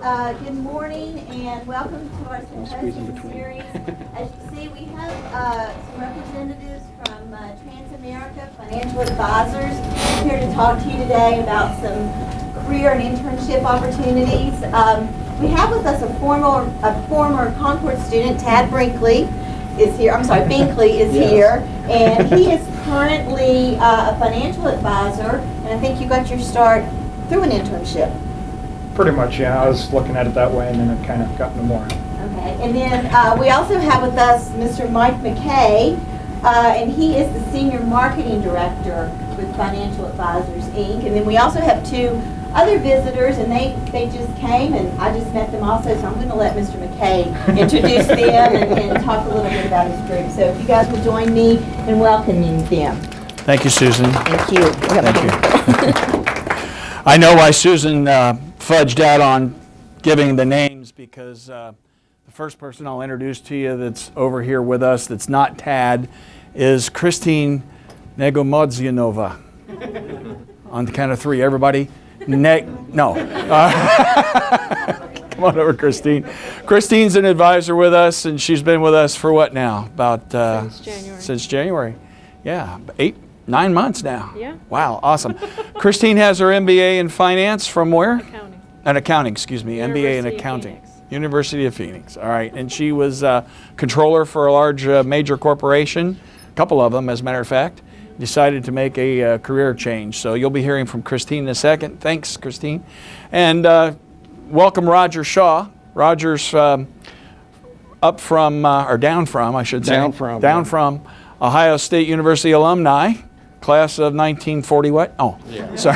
Good morning and welcome to our symposium series. As you see, we have some representatives from Transamerica Financial Advisors here to talk to you today about some career and internship opportunities. We have with us a former Concord student, Tad Binkley is here, here, and he is currently a financial advisor, and I think you got your start through an internship. Pretty much, yeah. I was looking at it that way, and then it kind of got into more. Okay, and then we also have with us Mr. Mike McKay, and he is the Senior Marketing Director with Financial Advisors, Inc. And then we also have two other visitors, and they just came, and I just met them also, so I'm going to let Mr. McKay introduce them and talk a little bit about his group. So if you guys will join me in welcoming them. Thank you, Susan. Thank you. Thank you. I know why Susan fudged out on giving the names, because the first person I'll introduce to you that's over here with us that's not Tad is Christine Negomodzianova. On the count of three, everybody. No. Come on over, Christine. Christine's an advisor with us, and she's been with us for what now? About since January. Since January. Yeah, 9 months now. Yeah. Wow, awesome. Christine has her MBA in finance from where? Accounting. Accounting, excuse me. MBA in accounting. University of Phoenix. All right. And she was controller for a large major corporation, a couple of them, as a matter of fact. Decided to make a career change. So you'll be hearing from Christine in a second. Thanks, Christine. And welcome Roger Shaw. Roger's up from, or down from, I should say. Down from Ohio State University alumni. Class of 1940 what? Oh, yeah. Sorry.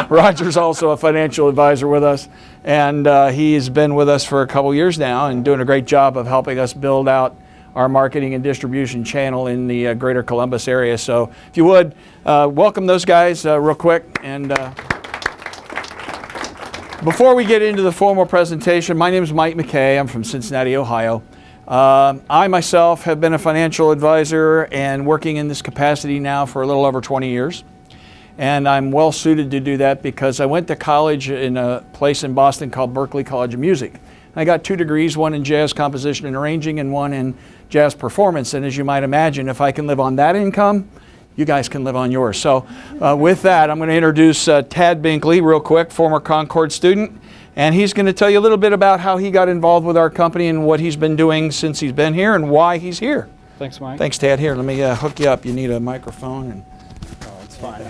Roger's also a financial advisor with us, and he's been with us for a couple years now and doing a great job of helping us build out our marketing and distribution channel in the greater Columbus area. So if you would, welcome those guys real quick. And before we get into the formal presentation, my name is Mike McKay. I'm from Cincinnati, Ohio. I myself have been a financial advisor and working in this capacity now for a little over 20 years. And I'm well suited to do that because I went to college in a place in Boston called Berklee College of Music. I got 2 degrees, one in jazz composition and arranging and one in jazz performance. And as you might imagine, if I can live on that income, you guys can live on yours. So with that, I'm going to introduce Tad Binkley real quick, former Concord student. And he's going to tell you a little bit about how he got involved with our company and what he's been doing since he's been here and why he's here. Thanks, Mike. Thanks, Tad. Here, let me hook you up. You need a microphone. And it's fine.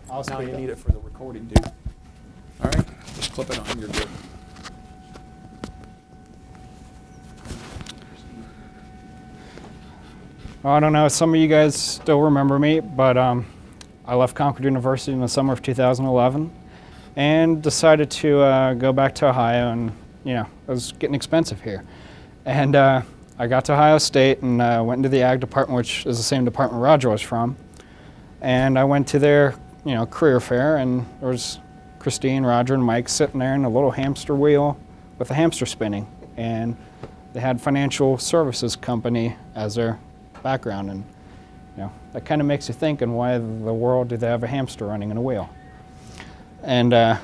I'll speak up. You need it for the recording, dude. All right, just clip it on. You're good. Well, I don't know if some of you guys still remember me, but I left Concord University in the summer of 2011 and decided to go back to Ohio, and it was getting expensive here. And I got to Ohio State and went into the ag department, which is the same department Roger was from. And I went to their career fair, and there was Christine, Roger, and Mike sitting there in a little hamster wheel with a hamster spinning. And they had financial services company as their background, and that kind of makes you think, and why in the world do they have a hamster running in a wheel? And they're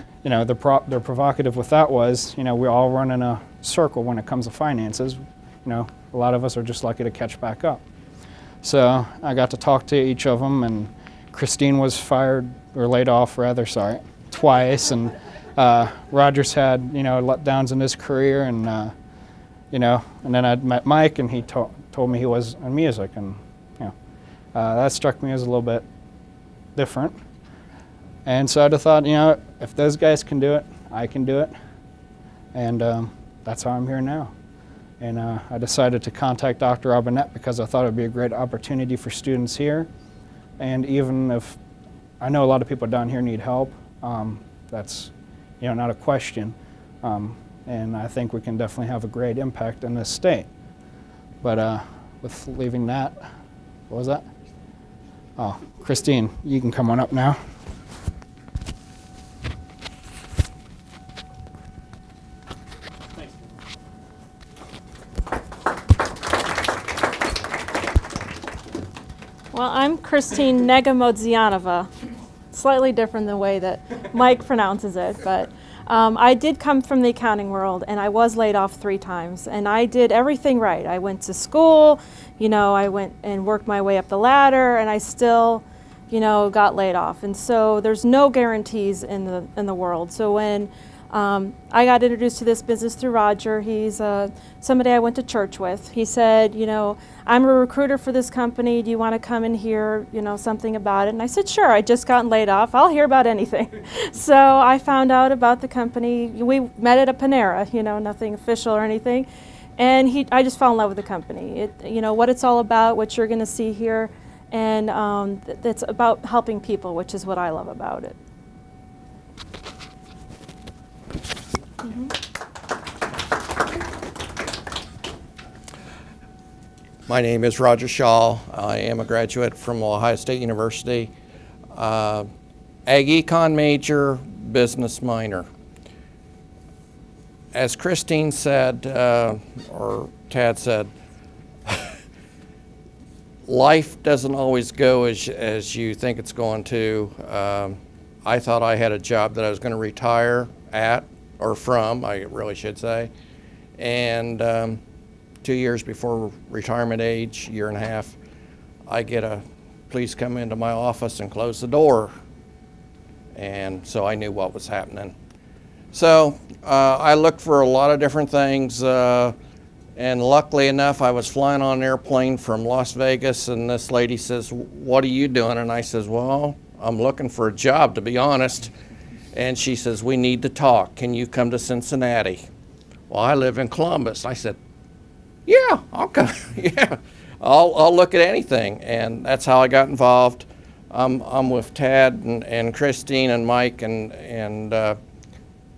provocative with that was, we all run in a circle when it comes to finances. A lot of us are just lucky to catch back up. So I got to talk to each of them, and Christine was fired, or laid off rather, twice, and Roger's had letdowns in his career, and and then I met Mike, and he told me he was in music, and that struck me as a little bit different. And so I thought, if those guys can do it, I can do it, and that's how I'm here now. And I decided to contact Dr. Robinette because I thought it would be a great opportunity for students here, and even if I know a lot of people down here need help, that's not a question. And I think we can definitely have a great impact in this state. But with leaving that, what was that? Oh, Christine, you can come on up now. Well, I'm Christine Negomodzianova. slightly different the way that Mike pronounces it. But I did come from the accounting world, and I was laid off 3 times. And I did everything right. I went to school, you know, I went and worked my way up the ladder, and I still, you know, got laid off. And so there's no guarantees in the world. So when I got introduced to this business through Roger. He's somebody I went to church with. He said, you know, I'm a recruiter for this company. Do you want to come and hear, you know, something about it? And I said, sure. I just gotten laid off. I'll hear about anything. So I found out about the company. We met at a Panera, you know, nothing official or anything. And I just fell in love with the company. You know, what it's all about, what you're going to see here. And it's about helping people, which is what I love about it. My name is Roger Shaw. I am a graduate from Ohio State University. Ag Econ major, business minor. As Christine said, or Tad said, life doesn't always go as you think it's going to. I thought I had a job that I was going to retire at, or from, I really should say. And 2 years before retirement age, year and a half, I get a please come into my office and close the door. And so I knew what was happening. So I looked for a lot of different things. And luckily enough, I was flying on an airplane from Las Vegas, and this lady says, "What are you doing?" And I says, "Well, I'm looking for a job, to be honest." And she says, "We need to talk. Can you come to Cincinnati?" Well, I live in Columbus. I said, "Yeah, I'll come." Yeah, I'll look at anything. And that's how I got involved. I'm with Tad and Christine and Mike, and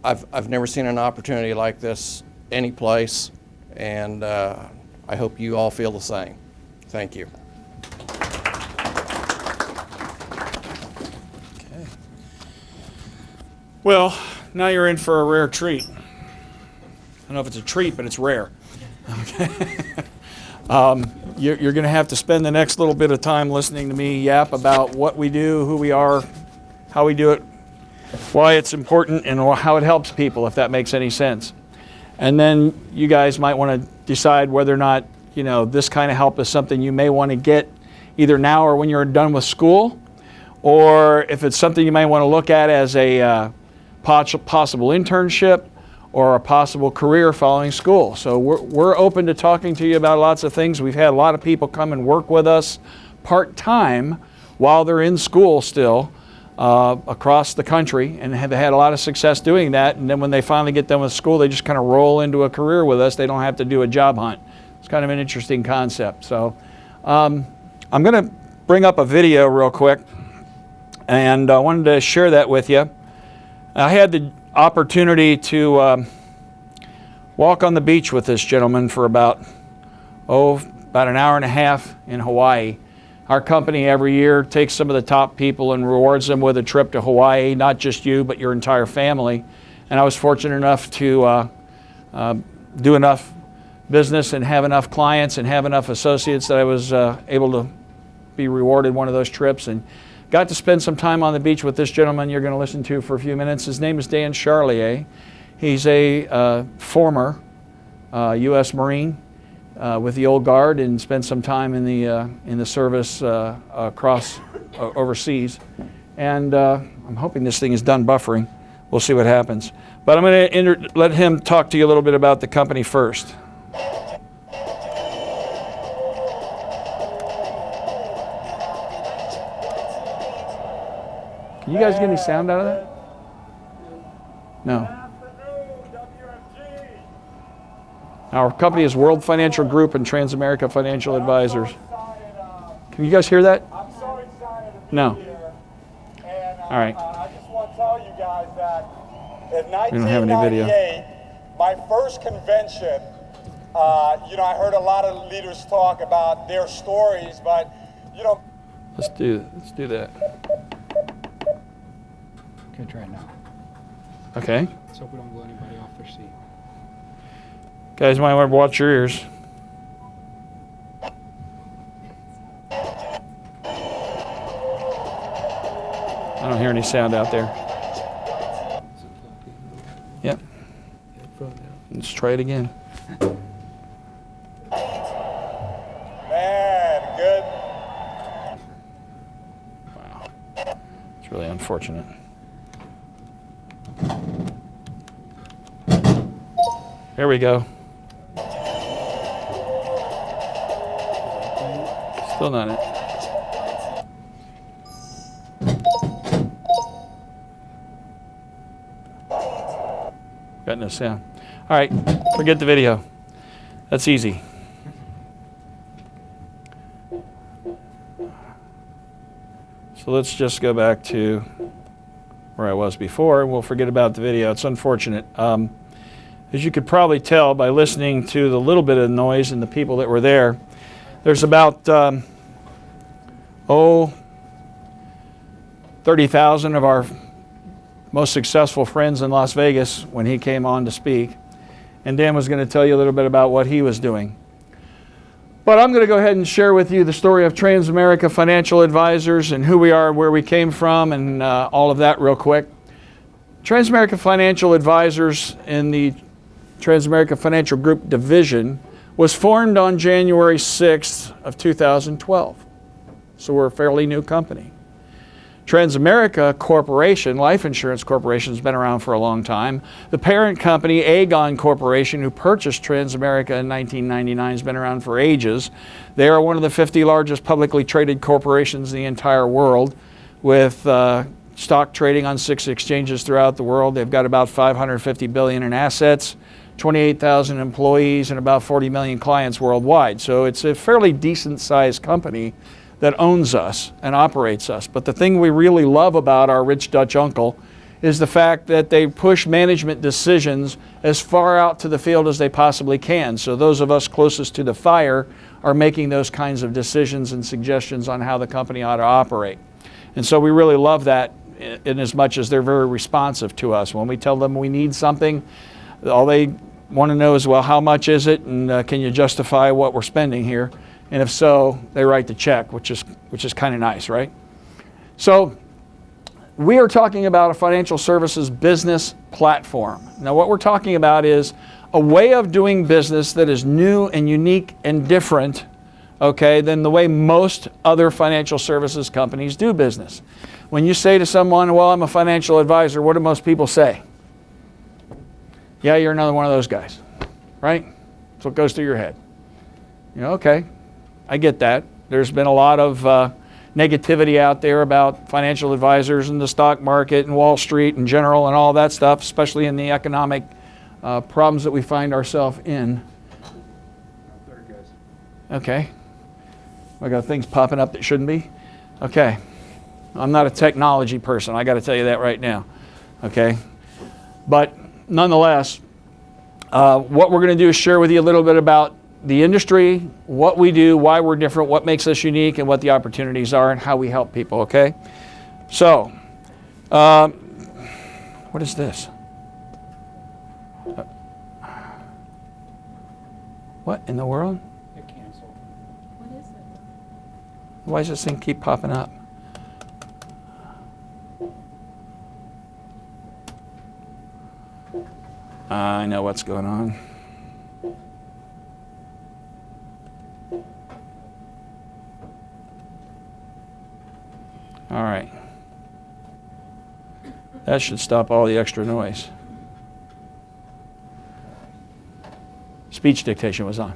I've never seen an opportunity like this anyplace. And I hope you all feel the same. Thank you. Well, now you're in for a rare treat. I don't know if it's a treat, but it's rare. Okay. You're going to have to spend the next little bit of time listening to me yap about what we do, who we are, how we do it, why it's important, and how it helps people, if that makes any sense. And then you guys might want to decide whether or not, you know, this kind of help is something you may want to get either now or when you're done with school, or if it's something you might want to look at as a possible internship or a possible career following school. So we're open to talking to you about lots of things. We've had a lot of people come and work with us part-time while they're in school still across the country, and have had a lot of success doing that. And then when they finally get done with school, they just kind of roll into a career with us. They don't have to do a job hunt. It's kind of an interesting concept. So I'm going to bring up a video real quick, and I wanted to share that with you. I had the opportunity to walk on the beach with this gentleman for about an hour and a half in Hawaii. Our company every year takes some of the top people and rewards them with a trip to Hawaii, not just you, but your entire family. And I was fortunate enough to do enough business and have enough clients and have enough associates that I was able to be rewarded one of those trips, and got to spend some time on the beach with this gentleman you're going to listen to for a few minutes. His name is Dan Charlier. He's a former U.S. Marine with the Old Guard, and spent some time in the service across overseas. And I'm hoping this thing is done buffering. We'll see what happens. But I'm going to let him talk to you a little bit about the company first. Can you guys get any sound out of that? No. Our company is World Financial Group and Transamerica Financial Advisors. Can you guys hear that? I'm so excited to be No. here. And All right. I just want to tell you guys that in We don't have any video. 1998, my first convention, I heard a lot of leaders talk about their stories, but, Let's do that. Okay, try it now. Okay. Let's hope we don't blow anybody off their seat. Guys might want to watch your ears. I don't hear any sound out there. Yep. Let's try it again. Man, good. Wow. It's really unfortunate. Here we go. Still not it. Got no sound. All right, forget the video. That's easy. So let's just go back to where I was before, and we'll forget about the video. It's unfortunate. As you could probably tell by listening to the little bit of noise and the people that were there, there's about 30,000 of our most successful friends in Las Vegas when he came on to speak. And Dan was going to tell you a little bit about what he was doing. But I'm going to go ahead and share with you the story of Transamerica Financial Advisors and who we are, where we came from, and all of that real quick. Transamerica Financial Advisors in the Transamerica Financial Group division was formed on January 6th of 2012. So we're a fairly new company. Transamerica Corporation, Life Insurance Corporation, has been around for a long time. The parent company, Aegon Corporation, who purchased Transamerica in 1999, has been around for ages. They are one of the 50 largest publicly traded corporations in the entire world, with stock trading on 6 exchanges throughout the world. They've got about $550 billion in assets, 28,000 employees, and about 40 million clients worldwide. So it's a fairly decent-sized company that owns us and operates us. But the thing we really love about our rich Dutch uncle is the fact that they push management decisions as far out to the field as they possibly can. So those of us closest to the fire are making those kinds of decisions and suggestions on how the company ought to operate. And so we really love that, in as much as they're very responsive to us. When we tell them we need something, all they want to know is, well, how much is it, and can you justify what we're spending here? And if so, they write the check, which is kind of nice, right? So we are talking about a financial services business platform. Now, what we're talking about is a way of doing business that is new and unique and different, okay, than the way most other financial services companies do business. When you say to someone, well, I'm a financial advisor, what do most people say? Yeah, you're another one of those guys, right? That's what goes through your head. You know, okay, I get that. There's been a lot of negativity out there about financial advisors and the stock market and Wall Street in general and all that stuff, especially in the economic problems that we find ourselves in. Okay. I got things popping up that shouldn't be. Okay. I'm not a technology person. I got to tell you that right now. Okay. But nonetheless, what we're going to do is share with you a little bit about the industry, what we do, why we're different, what makes us unique, and what the opportunities are, and how we help people, okay? So, what is this? What in the world? It canceled. What is it? Why does this thing keep popping up? I know what's going on. All right. That should stop all the extra noise. Speech dictation was on.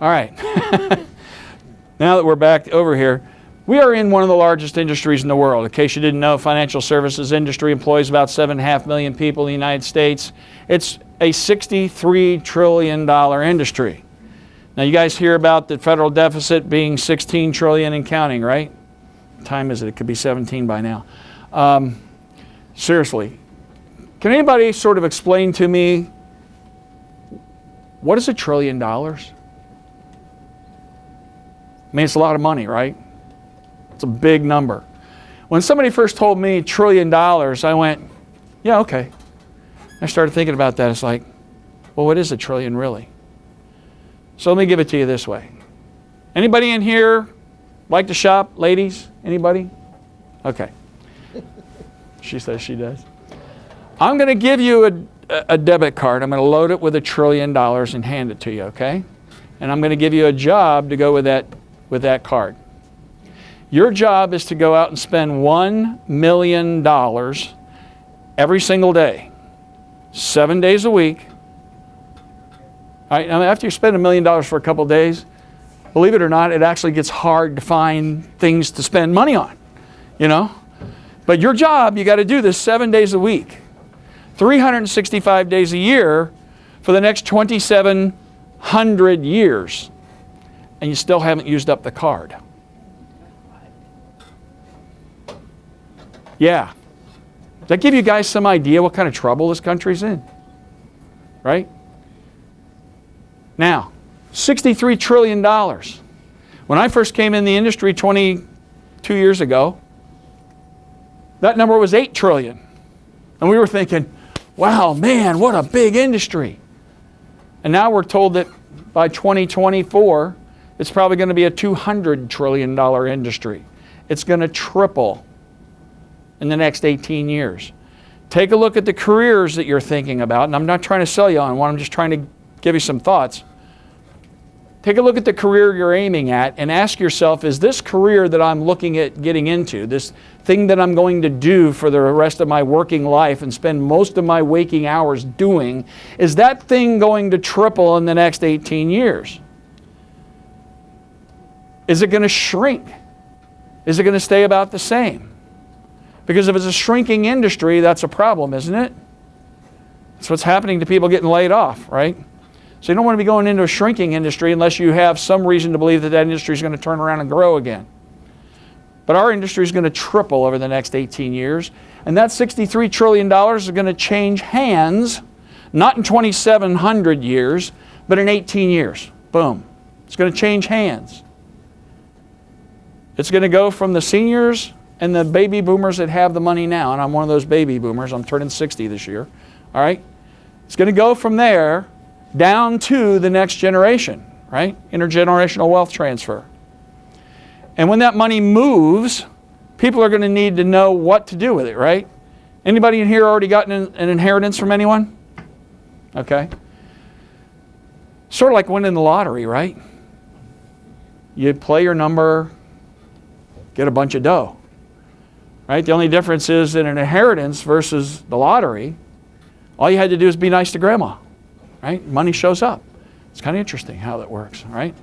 All right. Now that we're back over here, we are in one of the largest industries in the world. In case you didn't know, financial services industry employs about 7.5 million people in the United States. It's a $63 trillion industry. Now you guys hear about the federal deficit being 16 trillion and counting, right? What time is it? It could be 17 by now. Seriously, can anybody sort of explain to me, what is $1 trillion? I mean, it's a lot of money, right? It's a big number. When somebody first told me $1 trillion, I went, yeah, okay. I started thinking about that. It's like, well, what is $1 trillion really? So let me give it to you this way. Anybody in here like to shop? Ladies? Anybody? Okay. She says she does. I'm going to give you a debit card. I'm going to load it with $1 trillion and hand it to you, okay? And I'm going to give you a job to go with that card. Your job is to go out and spend $1 million every single day, 7 days a week. All right, now after you spend $1 million for a couple of days, believe it or not, it actually gets hard to find things to spend money on, you know? But your job, you got to do this 7 days a week, 365 days a year for the next 2,700 years, and you still haven't used up the card. Yeah. Does that give you guys some idea what kind of trouble this country's in? Right? Now, $63 trillion. When I first came in the industry 22 years ago, that number was $8 trillion. And we were thinking, wow, man, what a big industry. And now we're told that by 2024, it's probably going to be a $200 trillion industry. It's going to triple in the next 18 years. Take a look at the careers that you're thinking about, and I'm not trying to sell you on one, I'm just trying to give you some thoughts. Take a look at the career you're aiming at and ask yourself, is this career that I'm looking at getting into, this thing that I'm going to do for the rest of my working life and spend most of my waking hours doing, is that thing going to triple in the next 18 years? Is it going to shrink? Is it going to stay about the same? Because if it's a shrinking industry, that's a problem, isn't it? That's what's happening to people getting laid off, right? So you don't want to be going into a shrinking industry unless you have some reason to believe that that industry is going to turn around and grow again. But our industry is going to triple over the next 18 years. And that $63 trillion is going to change hands, not in 2,700 years, but in 18 years. Boom. It's going to change hands. It's going to go from the seniors and the baby boomers that have the money now, and I'm one of those baby boomers. I'm turning 60 this year. All right? It's going to go from there down to the next generation, right? Intergenerational wealth transfer. And when that money moves, people are going to need to know what to do with it, right? Anybody in here already gotten an inheritance from anyone? Okay. Sort of like winning the lottery, right? You play your number, get a bunch of dough, right? The only difference is in an inheritance versus the lottery, all you had to do is be nice to grandma, right? Money shows up. It's kind of interesting how that works, right?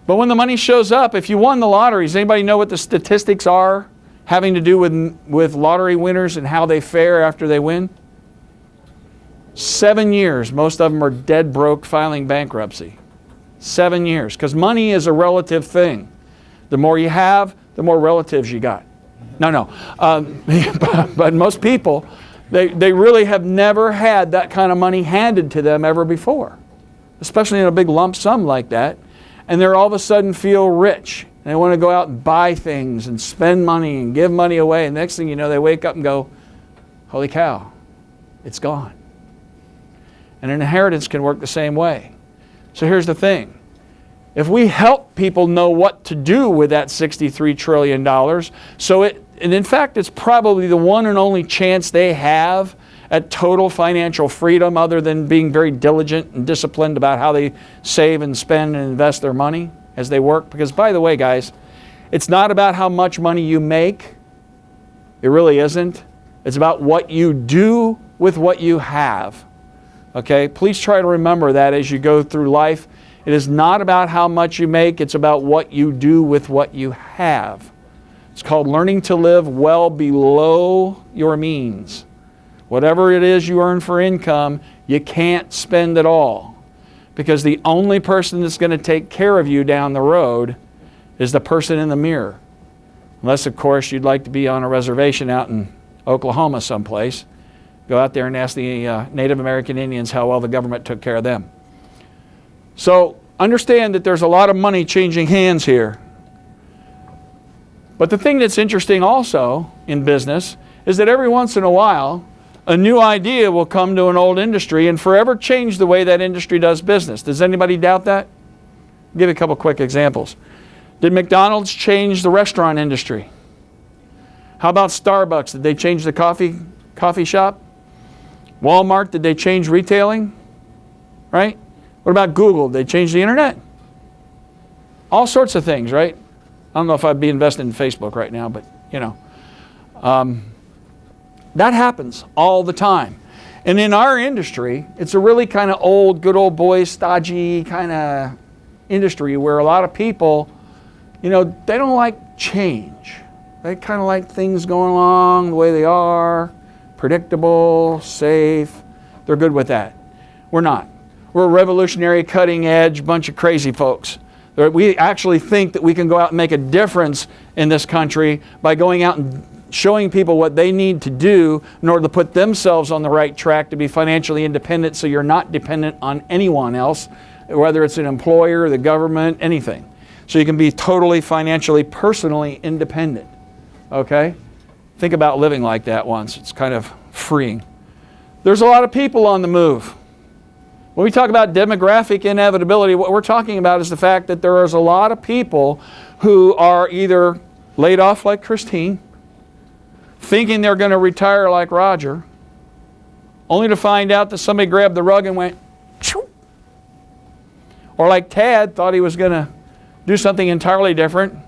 But when the money shows up, if you won the lottery, does anybody know what the statistics are having to do with lottery winners and how they fare after they win? 7 years. Most of them are dead broke, filing bankruptcy. 7 years. Because money is a relative thing. The more you have, the more relatives you got. No. But most people, they really have never had that kind of money handed to them ever before. Especially in a big lump sum like that. And they're all of a sudden feel rich. And they want to go out and buy things and spend money and give money away. And next thing you know, they wake up and go, holy cow, it's gone. And an inheritance can work the same way. So here's the thing. If we help people know what to do with that $63 trillion, and in fact, it's probably the one and only chance they have at total financial freedom other than being very diligent and disciplined about how they save and spend and invest their money as they work. Because by the way, guys, it's not about how much money you make. It really isn't. It's about what you do with what you have. Okay? Please try to remember that as you go through life. It is not about how much you make. It's about what you do with what you have. It's called learning to live well below your means. Whatever it is you earn for income, you can't spend it all. Because the only person that's going to take care of you down the road is the person in the mirror. Unless, of course, you'd like to be on a reservation out in Oklahoma someplace. Go out there and ask the Native American Indians how well the government took care of them. So understand that there's a lot of money changing hands here. But the thing that's interesting also in business is that every once in a while, a new idea will come to an old industry and forever change the way that industry does business. Does anybody doubt that? I'll give you a couple quick examples. Did McDonald's change the restaurant industry? How about Starbucks? Did they change the coffee shop? Walmart, did they change retailing? Right? What about Google? Did they change the internet? All sorts of things, right? I don't know if I'd be invested in Facebook right now, but you know. That happens all the time. And in our industry, it's a really kind of old, good old boy, stodgy kind of industry where a lot of people, you know, they don't like change. They kind of like things going along the way they are, predictable, safe. They're good with that. We're not. We're a revolutionary, cutting edge bunch of crazy folks. We actually think that we can go out and make a difference in this country by going out and showing people what they need to do in order to put themselves on the right track to be financially independent, so you're not dependent on anyone else, whether it's an employer, the government, anything. So you can be totally financially, personally independent. Okay? Think about living like that once. It's kind of freeing. There's a lot of people on the move. When we talk about demographic inevitability, what we're talking about is the fact that there is a lot of people who are either laid off like Christine, thinking they're going to retire like Roger, only to find out that somebody grabbed the rug and went, choo. Or like Tad, thought he was going to do something entirely different,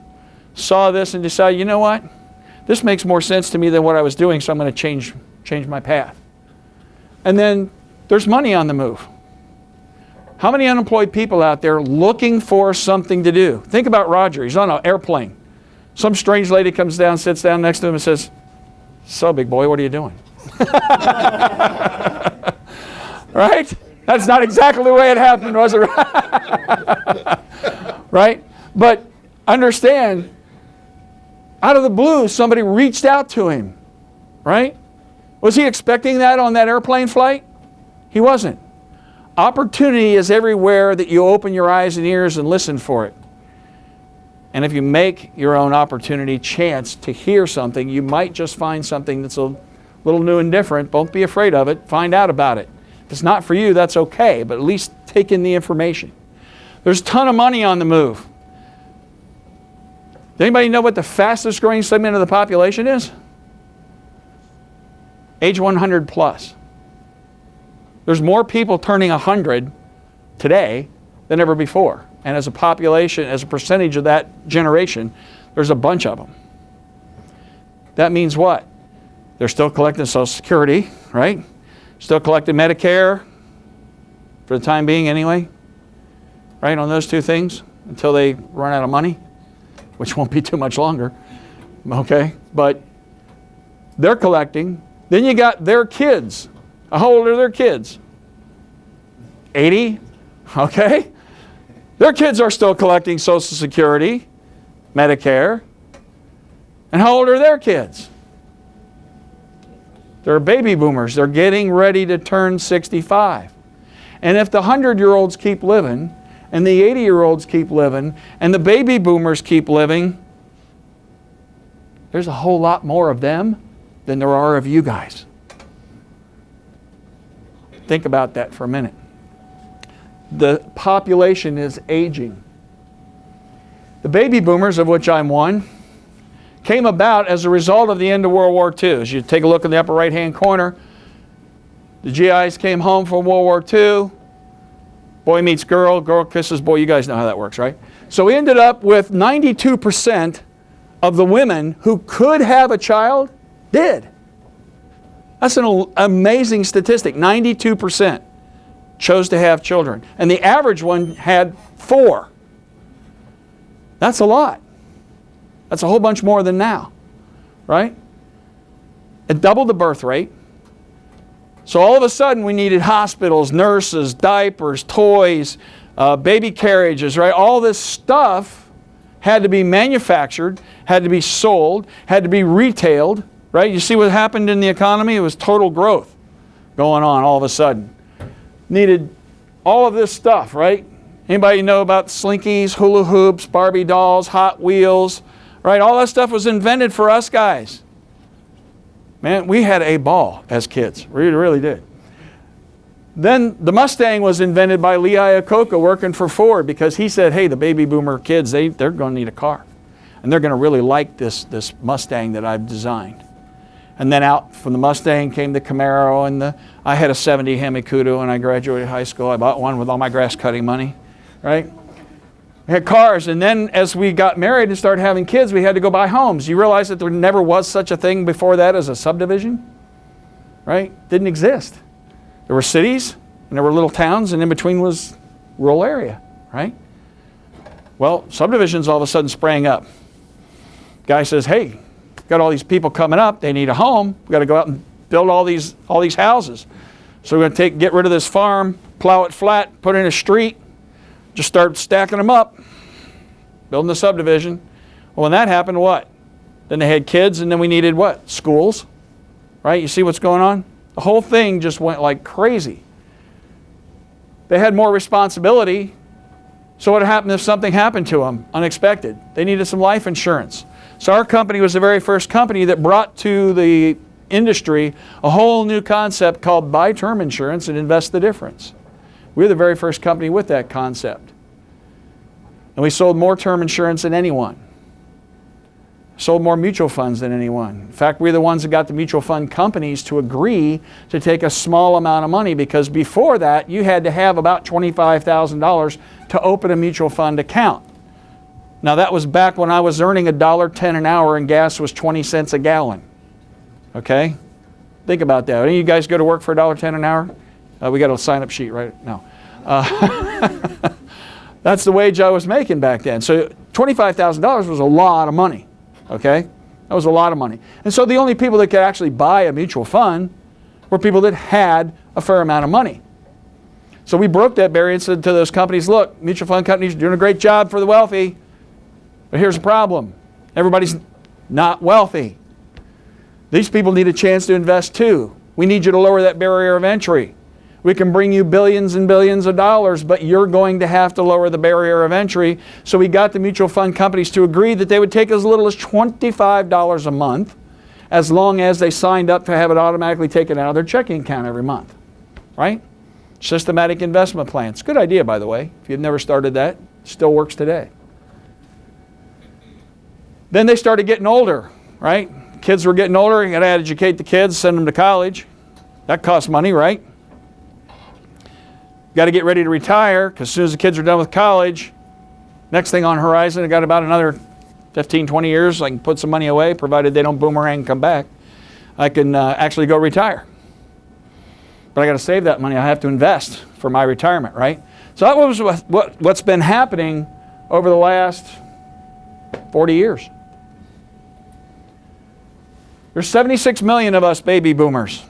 saw this and decided, you know what, this makes more sense to me than what I was doing, so I'm going to change my path. And then there's money on the move. How many unemployed people out there looking for something to do? Think about Roger. He's on an airplane. Some strange lady comes down, sits down next to him and says, "So, big boy, what are you doing?" Right? That's not exactly the way it happened, was it? Right? But understand, out of the blue, somebody reached out to him. Right? Was he expecting that on that airplane flight? He wasn't. Opportunity is everywhere that you open your eyes and ears and listen for it. And if you make your own opportunity chance to hear something, you might just find something that's a little new and different. Don't be afraid of it. Find out about it. If it's not for you, that's okay, but at least take in the information. There's a ton of money on the move. Does anybody know what the fastest growing segment of the population is? Age 100 plus. There's more people turning 100 today than ever before. And as a population, as a percentage of that generation, there's a bunch of them. That means what? They're still collecting Social Security, right? Still collecting Medicare, for the time being anyway, right, on those two things, until they run out of money, which won't be too much longer, okay? But they're collecting. Then you got their kids. How old are their kids? 80, okay? Their kids are still collecting Social Security, Medicare. And how old are their kids? They're baby boomers. They're getting ready to turn 65. And if the 100-year-olds keep living, and the 80-year-olds keep living, and the baby boomers keep living, there's a whole lot more of them than there are of you guys. Think about that for a minute. The population is aging. The baby boomers, of which I'm one, came about as a result of the end of World War II. As you take a look in the upper right-hand corner, the GIs came home from World War II. Boy meets girl, girl kisses boy. You guys know how that works, right? So we ended up with 92% of the women who could have a child did. That's an amazing statistic. 92% chose to have children. And the average one had 4. That's a lot. That's a whole bunch more than now, right? It doubled the birth rate. So all of a sudden we needed hospitals, nurses, diapers, toys, baby carriages, right? All this stuff had to be manufactured, had to be sold, had to be retailed, right? You see what happened in the economy? It was total growth going on all of a sudden. Needed all of this stuff, right? Anybody know about slinkies, hula hoops, Barbie dolls, Hot Wheels, right? All that stuff was invented for us guys. Man, we had a ball as kids. We really did. Then the Mustang was invented by Lee Iacocca working for Ford because he said, hey, the baby boomer kids, they're going to need a car. and they're going to really like this Mustang that I've designed. And then out from the Mustang came the Camaro, and I had a 70 Hemi Cuda when I graduated high school. I bought one with all my grass cutting money, right? We had cars, and then as we got married and started having kids, we had to go buy homes. You realize that there never was such a thing before that as a subdivision, right? Didn't exist. There were cities, and there were little towns, and in between was rural area, right? Well, subdivisions all of a sudden sprang up. Guy says, hey, got all these people coming up, they need a home, we got to go out and build all these houses. So we're going to get rid of this farm, plow it flat, put in a street, just start stacking them up, building the subdivision. Well, when that happened, what? Then they had kids, and then we needed what? Schools, right? You see what's going on? The whole thing just went like crazy. They had more responsibility. So what happened if something happened to them unexpected? They needed some life insurance. So our company was the very first company that brought to the industry a whole new concept called buy term insurance and invest the difference. We were the very first company with that concept. And we sold more term insurance than anyone. Sold more mutual funds than anyone. In fact, we're the ones that got the mutual fund companies to agree to take a small amount of money, because before that you had to have about $25,000 to open a mutual fund account. Now that was back when I was earning $1.10 an hour and gas was 20 cents a gallon. Okay? Think about that. Any of you guys go to work for $1.10 an hour? We got a sign-up sheet, right? No. That's the wage I was making back then. So $25,000 was a lot of money. Okay? That was a lot of money. And so the only people that could actually buy a mutual fund were people that had a fair amount of money. So we broke that barrier and said to those companies, look, mutual fund companies are doing a great job for the wealthy, but here's the problem. Everybody's not wealthy. These people need a chance to invest too. We need you to lower that barrier of entry. We can bring you billions and billions of dollars, but you're going to have to lower the barrier of entry. So we got the mutual fund companies to agree that they would take as little as $25 a month, as long as they signed up to have it automatically taken out of their checking account every month. Right? Systematic investment plans. Good idea, by the way. If you've never started that, it still works today. Then they started getting older, right? Kids were getting older. You got to educate the kids, send them to college. That costs money, right? Got to get ready to retire, because as soon as the kids are done with college, next thing on the horizon, I got about another 15, 20 years. I can put some money away, provided they don't boomerang and come back. I can actually go retire. But I got to save that money. I have to invest for my retirement, right? So that was what's been happening over the last 40 years. There's 76 million of us baby boomers.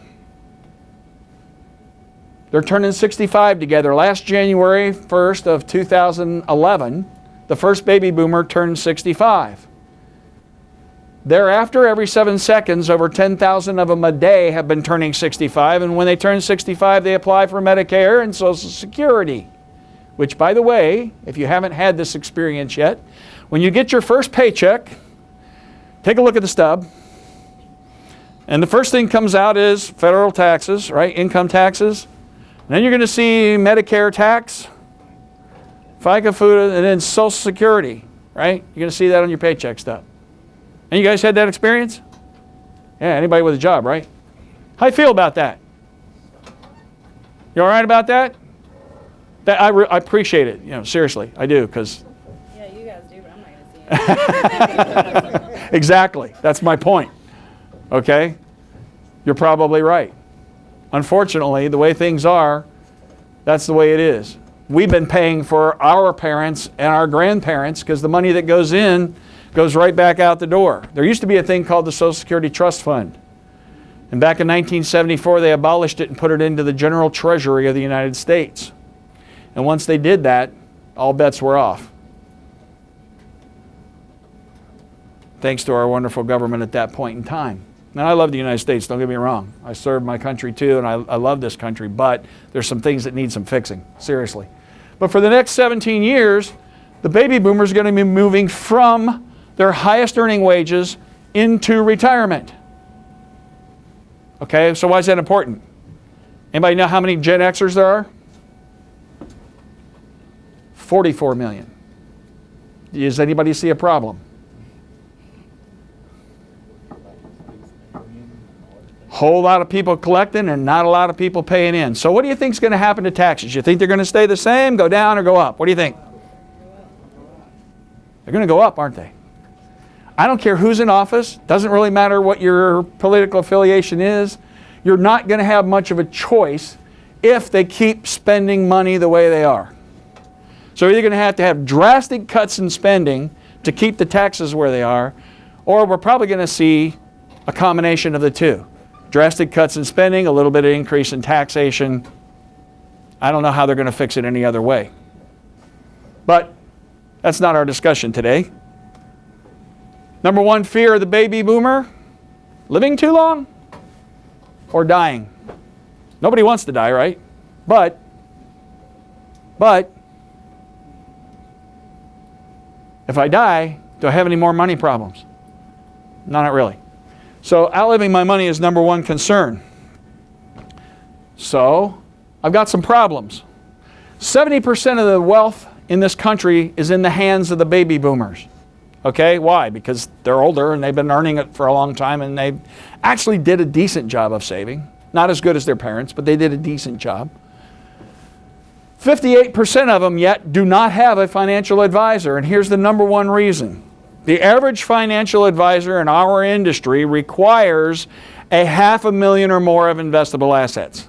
They're turning 65 together. Last January 1st of 2011, the first baby boomer turned 65. Thereafter, every 7 seconds, over 10,000 of them a day have been turning 65. And when they turn 65, they apply for Medicare and Social Security. Which, by the way, if you haven't had this experience yet, when you get your first paycheck, take a look at the stub. And the first thing comes out is federal taxes, right? Income taxes. And then you're going to see Medicare tax, FICA food, and then Social Security, right? You're going to see that on your paycheck stub. And you guys had that experience? Yeah, anybody with a job, right? How you feel about that? You all right about that? I appreciate it, you know, seriously, I do, because... Yeah, you guys do, but I'm not going to see it. Exactly, that's my point. Okay? You're probably right. Unfortunately, the way things are, that's the way it is. We've been paying for our parents and our grandparents, because the money that goes in goes right back out the door. There used to be a thing called the Social Security Trust Fund. And back in 1974, they abolished it and put it into the General Treasury of the United States. And once they did that, all bets were off. Thanks to our wonderful government at that point in time. Now, I love the United States, don't get me wrong. I served my country too, and I love this country, but there's some things that need some fixing, seriously. But for the next 17 years, the baby boomers are going to be moving from their highest earning wages into retirement. Okay, so why is that important? Anybody know how many Gen Xers there are? 44 million. Does anybody see a problem? Whole lot of people collecting and not a lot of people paying in. So what do you think is going to happen to taxes? You think they're going to stay the same, go down, or go up? What do you think? They're going to go up, aren't they? I don't care who's in office. Doesn't really matter what your political affiliation is. You're not going to have much of a choice if they keep spending money the way they are. So you're going to have drastic cuts in spending to keep the taxes where they are, or we're probably going to see a combination of the two. Drastic cuts in spending, a little bit of increase in taxation. I don't know how they're going to fix it any other way. But that's not our discussion today. Number one fear of the baby boomer, living too long or dying. Nobody wants to die, right? But if I die, do I have any more money problems? No, not really. So outliving my money is number one concern. So I've got some problems. 70% of the wealth in this country is in the hands of the baby boomers. Okay, why? Because they're older and they've been earning it for a long time and they actually did a decent job of saving. Not as good as their parents, but they did a decent job. 58% of them yet do not have a financial advisor, and here's the number one reason. The average financial advisor in our industry requires $500,000 or more of investable assets.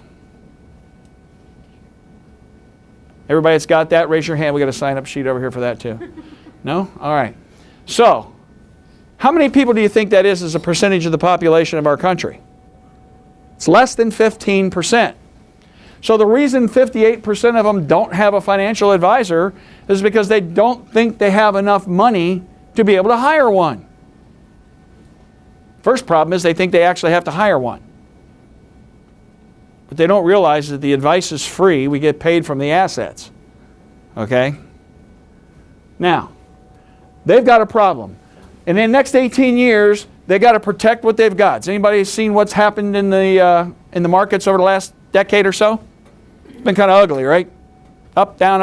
Everybody that's got that, raise your hand. We got a sign-up sheet over here for that too. No? All right. So, how many people do you think that is as a percentage of the population of our country? It's less than 15%. So the reason 58% of them don't have a financial advisor is because they don't think they have enough money to be able to hire one. First problem is they think they actually have to hire one. But they don't realize that the advice is free. We get paid from the assets. Okay? Now, they've got a problem. In the next 18 years, they've got to protect what they've got. Has anybody seen what's happened in the markets over the last decade or so? It's been kind of ugly, right? Up, down,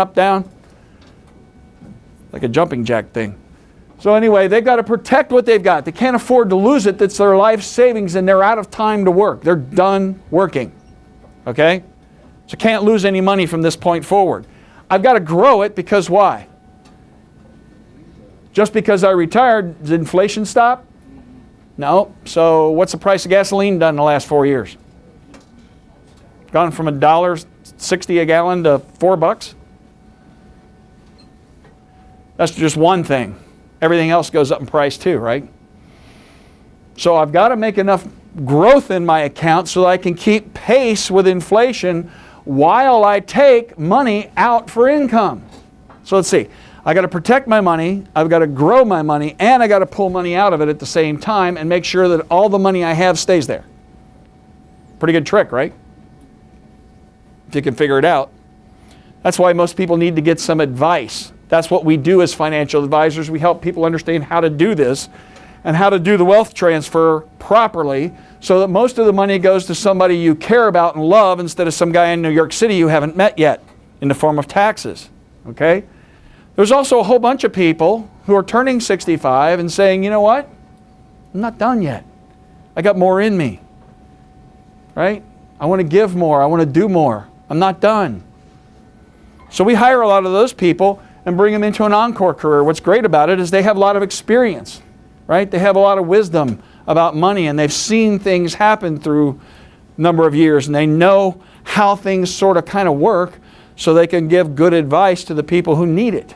like a jumping jack thing. So anyway, they've got to protect what they've got. They can't afford to lose it. That's their life savings, and they're out of time to work. They're done working. Okay? So can't lose any money from this point forward. I've got to grow it because why? Just because I retired, did inflation stop? No. So what's the price of gasoline done in the last 4 years? Gone from $1.60 a gallon to $4? That's just one thing. Everything else goes up in price too, right? So I've got to make enough growth in my account so that I can keep pace with inflation while I take money out for income. So let's see. I got to protect my money, I've got to grow my money, and I got to pull money out of it at the same time and make sure that all the money I have stays there. Pretty good trick, right? If you can figure it out. That's why most people need to get some advice. That's what we do as financial advisors. We help people understand how to do this and how to do the wealth transfer properly so that most of the money goes to somebody you care about and love instead of some guy in New York City you haven't met yet in the form of taxes. Okay? There's also a whole bunch of people who are turning 65 and saying, you know what? I'm not done yet. I got more in me. Right? I want to give more. I want to do more. I'm not done. So we hire a lot of those people and bring them into an encore career. What's great about it is they have a lot of experience. Right? They have a lot of wisdom about money, and they've seen things happen through a number of years, and they know how things sort of kind of work so they can give good advice to the people who need it.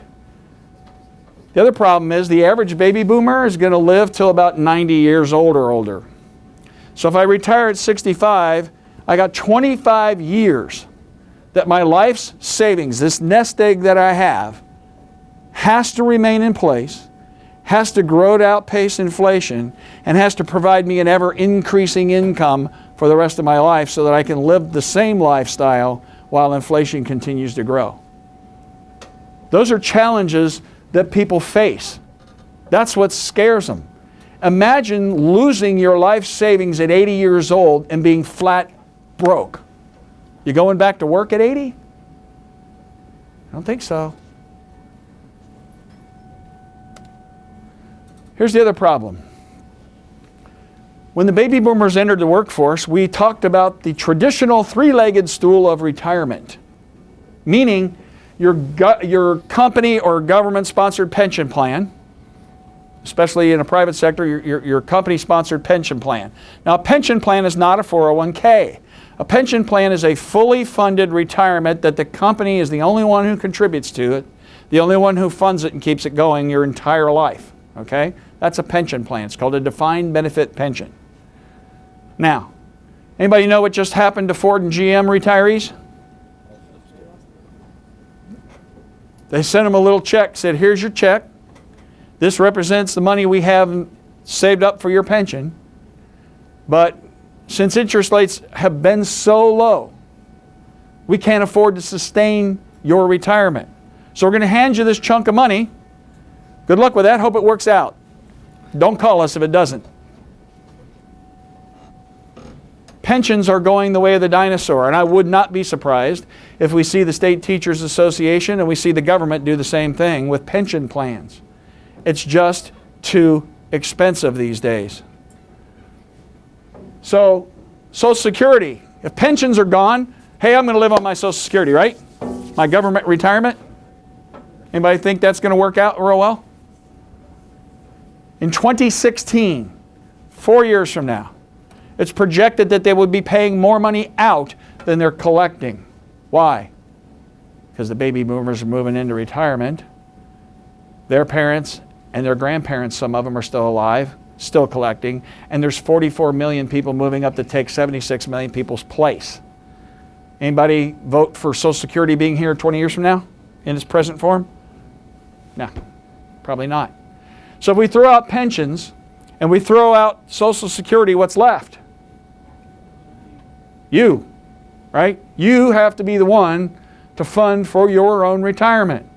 The other problem is the average baby boomer is going to live till about 90 years old or older. So if I retire at 65, I got 25 years that my life's savings, this nest egg that I have, has to remain in place, has to grow to outpace inflation, and has to provide me an ever-increasing income for the rest of my life so that I can live the same lifestyle while inflation continues to grow. Those are challenges that people face. That's what scares them. Imagine losing your life savings at 80 years old and being flat broke. You going back to work at 80? I don't think so. Here's the other problem. When the baby boomers entered the workforce, we talked about the traditional three-legged stool of retirement, meaning your company or government-sponsored pension plan, especially in a private sector, your company-sponsored pension plan. Now, a pension plan is not a 401k. A pension plan is a fully funded retirement that the company is the only one who contributes to it, the only one who funds it and keeps it going your entire life. Okay? That's a pension plan. It's called a defined benefit pension. Now, anybody know what just happened to Ford and GM retirees? They sent them a little check, said, here's your check. This represents the money we have saved up for your pension. But since interest rates have been so low, we can't afford to sustain your retirement. So we're going to hand you this chunk of money. Good luck with that. Hope it works out. Don't call us if it doesn't. Pensions are going the way of the dinosaur, and I would not be surprised if we see the State Teachers Association and we see the government do the same thing with pension plans. It's just too expensive these days. So, Social Security. If pensions are gone, hey, I'm going to live on my Social Security, right? My government retirement. Anybody think that's going to work out real well? In 2016, 4 years from now, it's projected that they would be paying more money out than they're collecting. Why? Because the baby boomers are moving into retirement. Their parents and their grandparents, some of them are still alive, still collecting, and there's 44 million people moving up to take 76 million people's place. Anybody vote for Social Security being here 20 years from now in its present form? No, probably not. So if we throw out pensions and we throw out Social Security, what's left? You, right? You have to be the one to fund for your own retirement.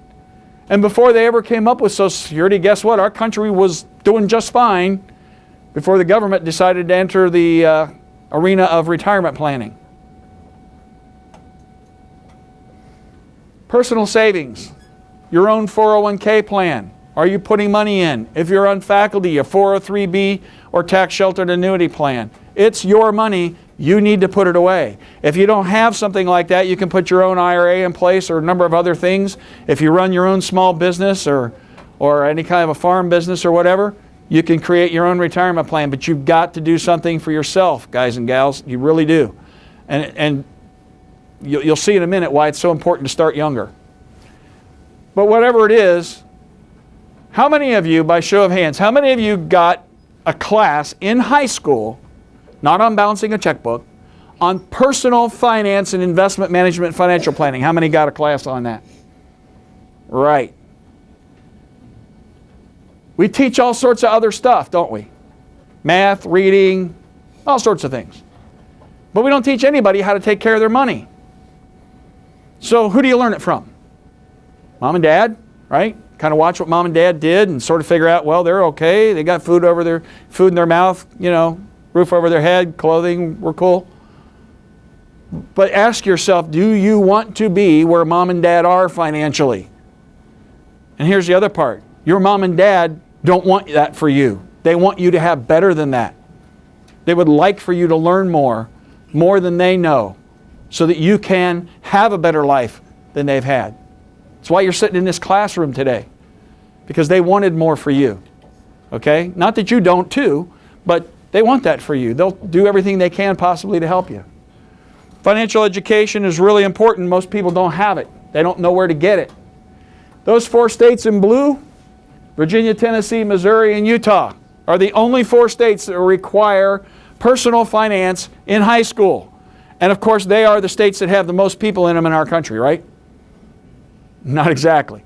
And before they ever came up with Social Security, guess what? Our country was doing just fine before the government decided to enter the arena of retirement planning. Personal savings, your own 401k plan. Are you putting money in? If you're on faculty, a 403b or tax sheltered annuity plan. It's your money. You need to put it away. If you don't have something like that, you can put your own IRA in place or a number of other things. If you run your own small business or any kind of a farm business or whatever, you can create your own retirement plan. But you've got to do something for yourself, guys and gals. You really do. And you'll see in a minute why it's so important to start younger. But whatever it is, how many of you, by show of hands, how many of you got a class in high school, not on balancing a checkbook, on personal finance and investment management financial planning? How many got a class on that? Right. We teach all sorts of other stuff, don't we? Math, reading, all sorts of things. But we don't teach anybody how to take care of their money. So who do you learn it from? Mom and dad, right? Kind of watch what mom and dad did and sort of figure out, well, they're okay. They got food in their mouth, roof over their head, clothing, we're cool. But ask yourself, do you want to be where mom and dad are financially? And here's the other part. Your mom and dad don't want that for you. They want you to have better than that. They would like for you to learn more than they know, so that you can have a better life than they've had. That's why you're sitting in this classroom today, because they wanted more for you. Okay? Not that you don't too, but they want that for you. They'll do everything they can possibly to help you. Financial education is really important. Most people don't have it. They don't know where to get it. Those 4 states in blue, Virginia, Tennessee, Missouri, and Utah, are the only 4 states that require personal finance in high school. And of course, they are the states that have the most people in them in our country, right? Not exactly.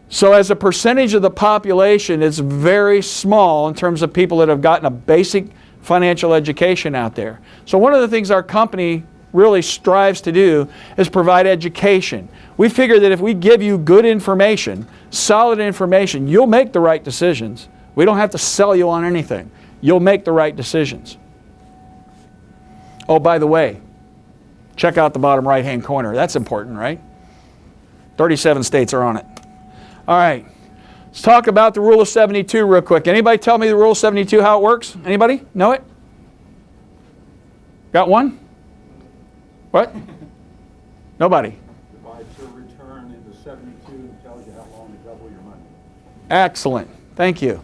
So as a percentage of the population, it's very small in terms of people that have gotten a basic financial education out there. So one of the things our company really strives to do is provide education. We figure that if we give you good information, solid information, you'll make the right decisions. We don't have to sell you on anything. You'll make the right decisions. Oh, by the way, check out the bottom right-hand corner. That's important, right? 37 states are on it. All right. Let's talk about the Rule of 72 real quick. Anybody tell me the Rule of 72, how it works? Anybody know it? Got one? What? Nobody. Divides your return into 72 and tells you how long to double your money. Excellent. Thank you.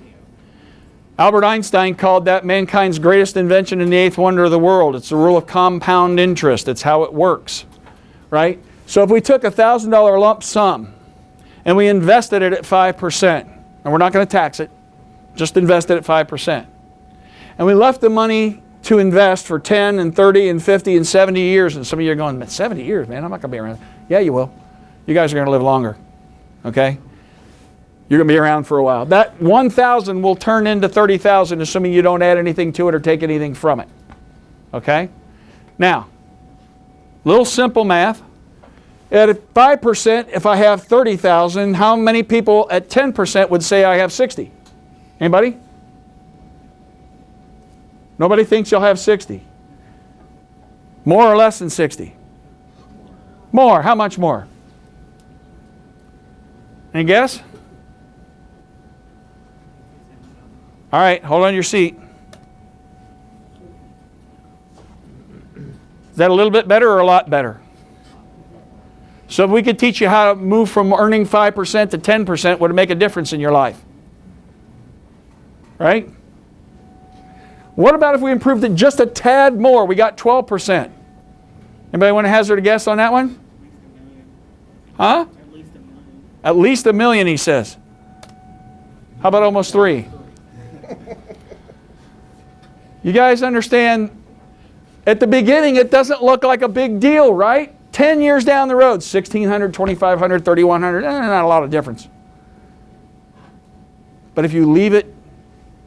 Albert Einstein called that mankind's greatest invention and the eighth wonder of the world. It's the rule of compound interest. It's how it works, right? So if we took a $1,000 lump sum and we invested it at 5%, and we're not going to tax it, just invest it at 5%, and we left the money to invest for 10 and 30 and 50 and 70 years, and some of you are going, 70 years, man, I'm not going to be around. Yeah, you will. You guys are going to live longer, okay? You're going to be around for a while. That 1,000 will turn into 30,000, assuming you don't add anything to it or take anything from it. Okay? Now, little simple math. At 5%, if I have 30,000, how many people at 10% would say I have 60? Anybody? Nobody thinks you'll have 60. More or less than 60? More. How much more? Any guess? All right, hold on your seat. Is that a little bit better or a lot better? So if we could teach you how to move from earning 5% to 10%, would it make a difference in your life? Right? What about if we improved it just a tad more? We got 12%. Anybody want to hazard a guess on that one? Huh? At least $1 million, he says. How about almost 3? You guys understand, at the beginning it doesn't look like a big deal, right? 10 years down the road, 1,600, 2,500, 3,100, not a lot of difference. But if you leave it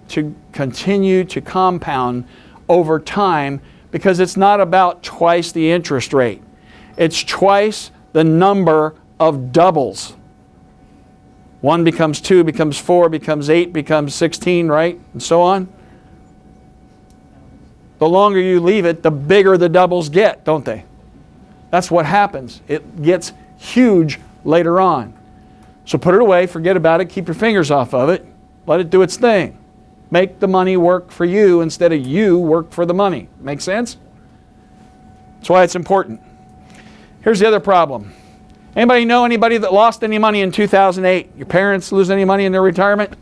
to continue to compound over time, because it's not about twice the interest rate. It's twice the number of doubles. 1 becomes 2, becomes 4, becomes 8, becomes 16, right? And so on. The longer you leave it, the bigger the doubles get, don't they? That's what happens. It gets huge later on. So put it away, forget about it, keep your fingers off of it, let it do its thing. Make the money work for you instead of you work for the money. Make sense? That's why it's important. Here's the other problem. Anybody know anybody that lost any money in 2008? Your parents lose any money in their retirement?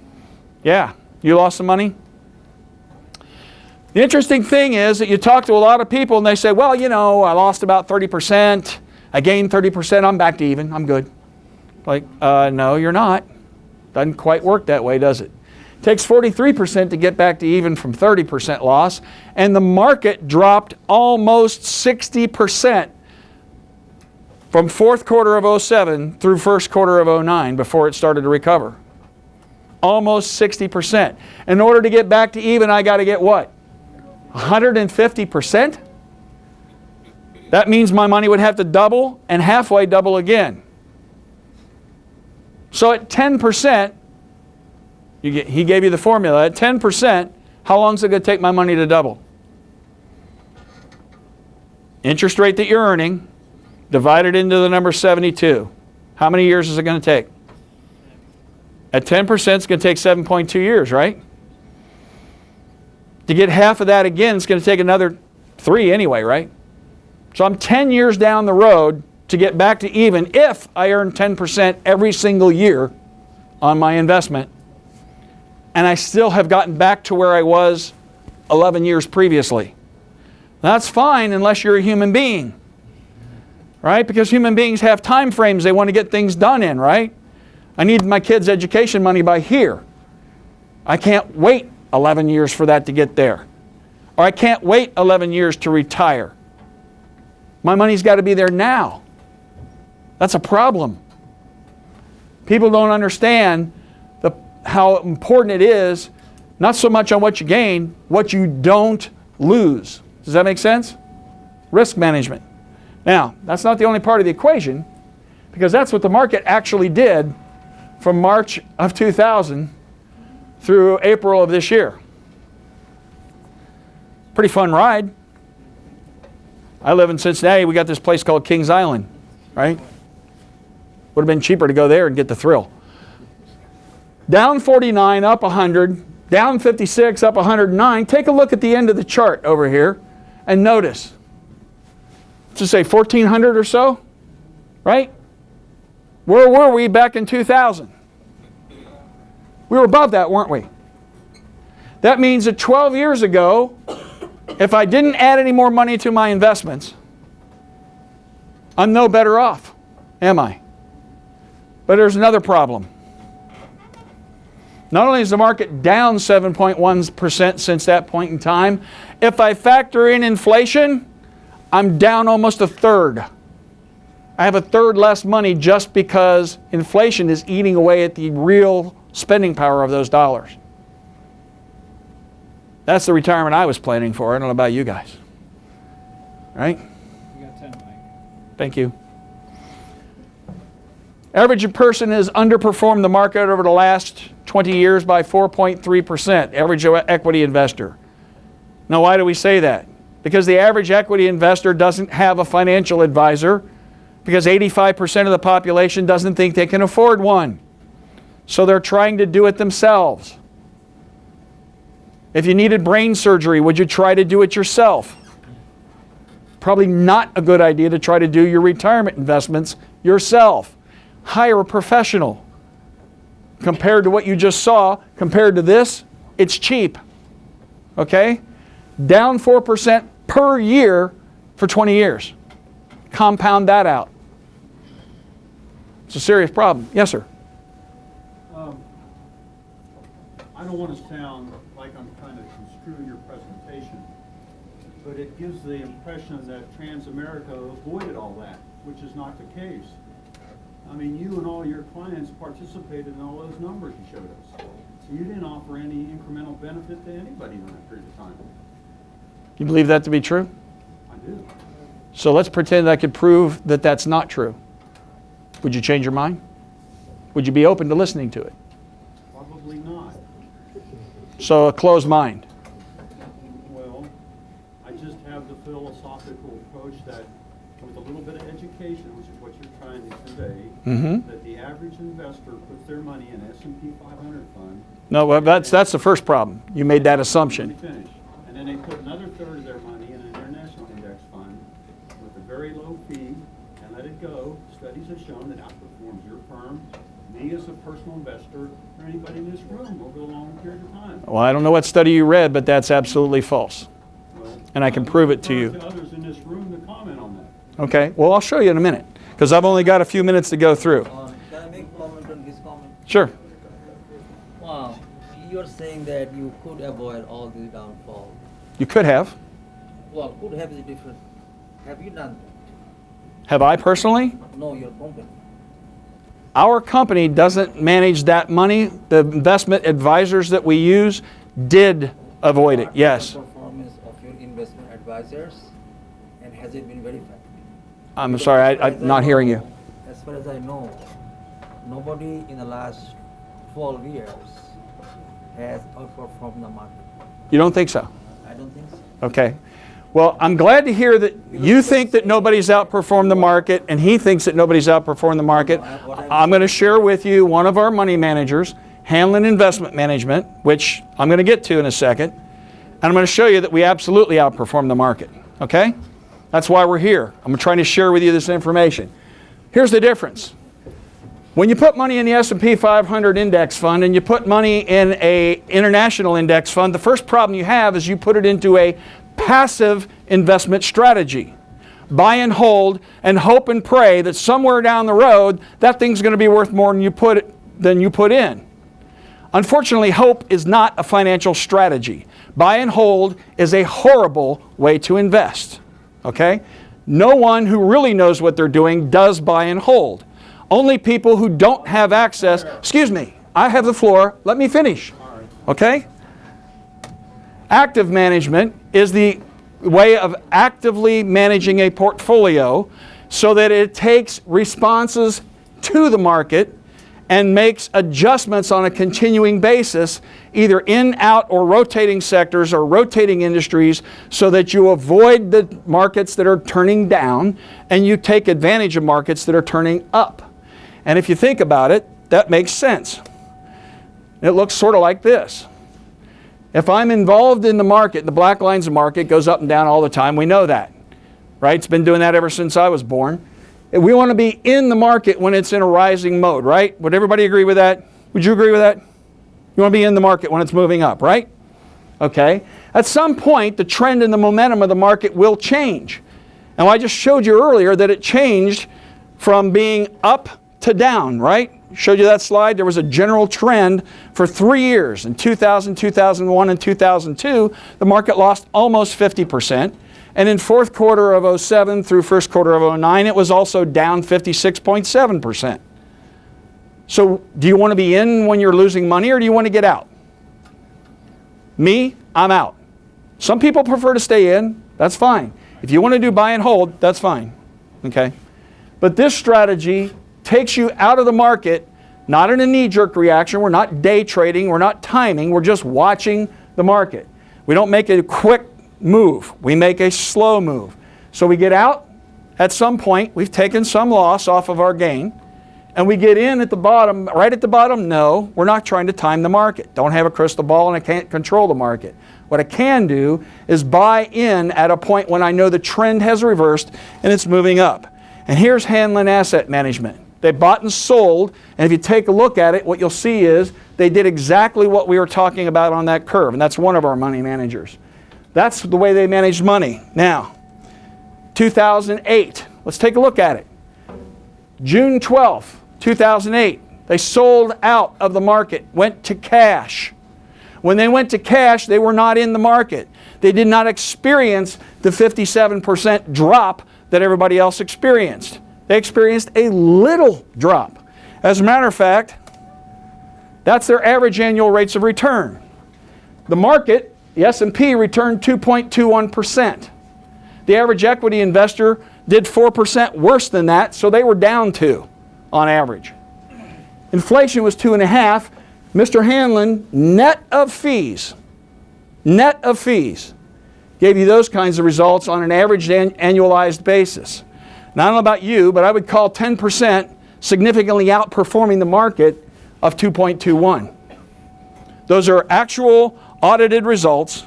Yeah. You lost some money? The interesting thing is that you talk to a lot of people and they say, well, you know, I lost about 30%. I gained 30%. I'm back to even. I'm good. Like, no, you're not. Doesn't quite work that way, does it? It takes 43% to get back to even from 30% loss. And the market dropped almost 60% from fourth quarter of 07 through first quarter of 09 before it started to recover. Almost 60%. In order to get back to even, I got to get what? 150%? That means my money would have to double and halfway double again. So at 10%, he gave you the formula. At 10%, how long is it going to take my money to double? Interest rate that you're earning, divided into the number 72. How many years is it going to take? At 10%, it's going to take 7.2 years, right? To get half of that again, it's going to take another 3 anyway, right? So I'm 10 years down the road to get back to even if I earn 10% every single year on my investment. And I still have gotten back to where I was 11 years previously. That's fine unless you're a human being, right? Because human beings have time frames they want to get things done in, right? I need my kids' education money by here. I can't wait 11 years for that to get there. Or I can't wait 11 years to retire. My money's got to be there now. That's a problem. People don't understand how important it is, not so much on what you gain, what you don't lose. Does that make sense? Risk management. Now, that's not the only part of the equation, because that's what the market actually did from March of 2000 through April of this year. Pretty fun ride. I live in Cincinnati. We got this place called Kings Island, right? Would have been cheaper to go there and get the thrill. Down 49, up 100, down 56, up 109. Take a look at the end of the chart over here and notice let's just say 1,400 or so, right? Where were we back in 2000? We were above that, weren't we? That means that 12 years ago, if I didn't add any more money to my investments, I'm no better off, am I? But there's another problem. Not only is the market down 7.1% since that point in time, if I factor in inflation, I'm down almost a third. I have a third less money just because inflation is eating away at the real spending power of those dollars. That's the retirement I was planning for. I don't know about you guys. Right? You got 10, Mike. Thank you. Average person has underperformed the market over the last 20 years by 4.3%, average equity investor. Now, why do we say that? Because the average equity investor doesn't have a financial advisor, because 85% of the population doesn't think they can afford one. So they're trying to do it themselves. If you needed brain surgery, would you try to do it yourself? Probably not a good idea to try to do your retirement investments yourself. Hire a professional. Compared to what you just saw, compared to this, it's cheap. Okay? Down 4% per year for 20 years. Compound that out. It's a serious problem. Yes, sir. I don't want to sound like I'm trying to construe your presentation, but it gives the impression that Transamerica avoided all that, which is not the case. I mean, you and all your clients participated in all those numbers you showed us. So you didn't offer any incremental benefit to anybody in that period of time. You believe that to be true? I do. So let's pretend I could prove that that's not true. Would you change your mind? Would you be open to listening to it? Probably not. So a closed mind. Well, I just have the philosophical approach that with a little bit of education, which is what you're trying to convey, that the average investor puts their money in S&P 500 fund. No, well, that's the first problem. You made that assumption. Let me finish. And then they put another third of their money in an international index fund with a very low fee and let it go. Studies have shown that outperforms your firm, me as a personal investor, or anybody in this room over a long period of time. Well, I don't know what study you read, but that's absolutely false. Well, And I can prove it to I you. refer to others in this room to comment on that. Okay, well, I'll show you in a minute, because I've only got a few minutes to go through. Can I make a comment on this comment? Sure. Wow, you're saying that you could avoid all the downfall. You could have. Well, could have is different. Have you done Have I personally? that? No, your company. Our company doesn't manage that money. The investment advisors that we use did avoid it, What is yes. the performance of your investment advisors, and has it been verified? I'm Because sorry, as far I'm as I not hearing you. know- As far as I know, nobody in the last 12 years has outperformed the market. You don't think so? I don't think so. Okay. Well, I'm glad to hear that you think that nobody's outperformed the market and he thinks that nobody's outperformed the market. I'm going to share with you one of our money managers, Hanlon Investment Management, which I'm going to get to in a second. And I'm going to show you that we absolutely outperform the market. Okay? That's why we're here. I'm trying to share with you this information. Here's the difference. When you put money in the S&P 500 index fund and you put money in an international index fund, the first problem you have is you put it into a passive investment strategy. Buy and hold and hope and pray that somewhere down the road that thing's going to be worth more than you put in. Unfortunately, hope is not a financial strategy. Buy and hold is a horrible way to invest. Okay? No one who really knows what they're doing does buy and hold. Only people who don't have access. Excuse me, I have the floor. Let me finish. Okay? Active management is the way of actively managing a portfolio so that it takes responses to the market and makes adjustments on a continuing basis, either in, out, or rotating sectors or rotating industries, so that you avoid the markets that are turning down and you take advantage of markets that are turning up. And if you think about it, that makes sense. It looks sort of like this. If I'm involved in the market, the black lines of market goes up and down all the time, we know that. right? It's been doing that ever since I was born. We want to be in the market when it's in a rising mode, right? Would everybody agree with that? Would you agree with that? You want to be in the market when it's moving up, right? Okay. At some point, the trend and the momentum of the market will change. And I just showed you earlier that it changed from being up to down, right? Showed you that slide. There was a general trend for 3 years. In 2000, 2001, and 2002, the market lost almost 50%. And in fourth quarter of 07 through first quarter of 09, it was also down 56.7%. So do you want to be in when you're losing money, or do you want to get out? Me, I'm out. Some people prefer to stay in. That's fine. If you want to do buy and hold, that's fine. Okay? But this strategy takes you out of the market, not in a knee-jerk reaction. We're not day trading. We're not timing. We're just watching the market. We don't make a quick move. We make a slow move. So we get out at some point. We've taken some loss off of our gain. And we get in at the bottom, right at the bottom. No, we're not trying to time the market. Don't have a crystal ball, and I can't control the market. What I can do is buy in at a point when I know the trend has reversed and it's moving up. And here's Hanlon Asset Management. They bought and sold, and if you take a look at it, what you'll see is they did exactly what we were talking about on that curve, and that's one of our money managers. That's the way they managed money. Now, 2008, let's take a look at it. June 12th, 2008, they sold out of the market, went to cash. When they went to cash, they were not in the market. They did not experience the 57% drop that everybody else experienced. They experienced a little drop. As a matter of fact, that's their average annual rates of return. The market, the S&P, returned 2.21%. The average equity investor did 4% worse than that, so they were down 2 on average. Inflation was 2.5%. Mr. Hanlon, net of fees, gave you those kinds of results on an average annualized basis. Now, I don't know about you, but I would call 10% significantly outperforming the market of 2.21. Those are actual audited results.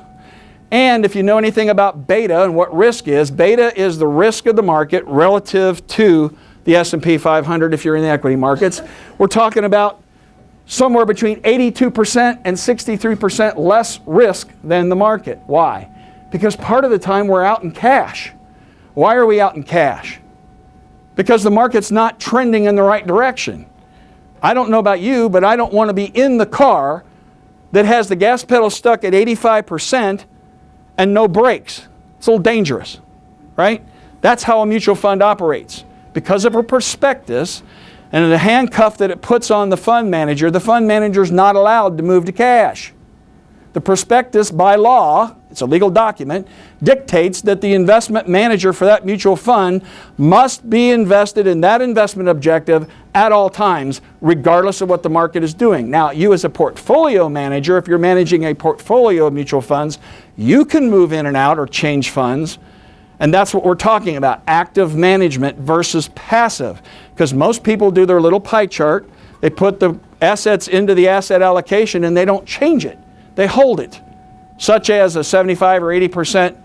And if you know anything about beta and what risk is the risk of the market relative to the S&P 500 if you're in the equity markets. We're talking about somewhere between 82% and 63% less risk than the market. Why? Because part of the time we're out in cash. Why are we out in cash? Because the market's not trending in the right direction. I don't know about you, but I don't want to be in the car that has the gas pedal stuck at 85% and no brakes. It's a little dangerous, right? That's how a mutual fund operates. Because of a prospectus and the handcuff that it puts on the fund manager's not allowed to move to cash. The prospectus, by law, it's a legal document, dictates that the investment manager for that mutual fund must be invested in that investment objective at all times, regardless of what the market is doing. Now, you as a portfolio manager, if you're managing a portfolio of mutual funds, you can move in and out or change funds. And that's what we're talking about, active management versus passive. Because most people do their little pie chart, they put the assets into the asset allocation and they don't change it. They hold it, such as a 75 or 80%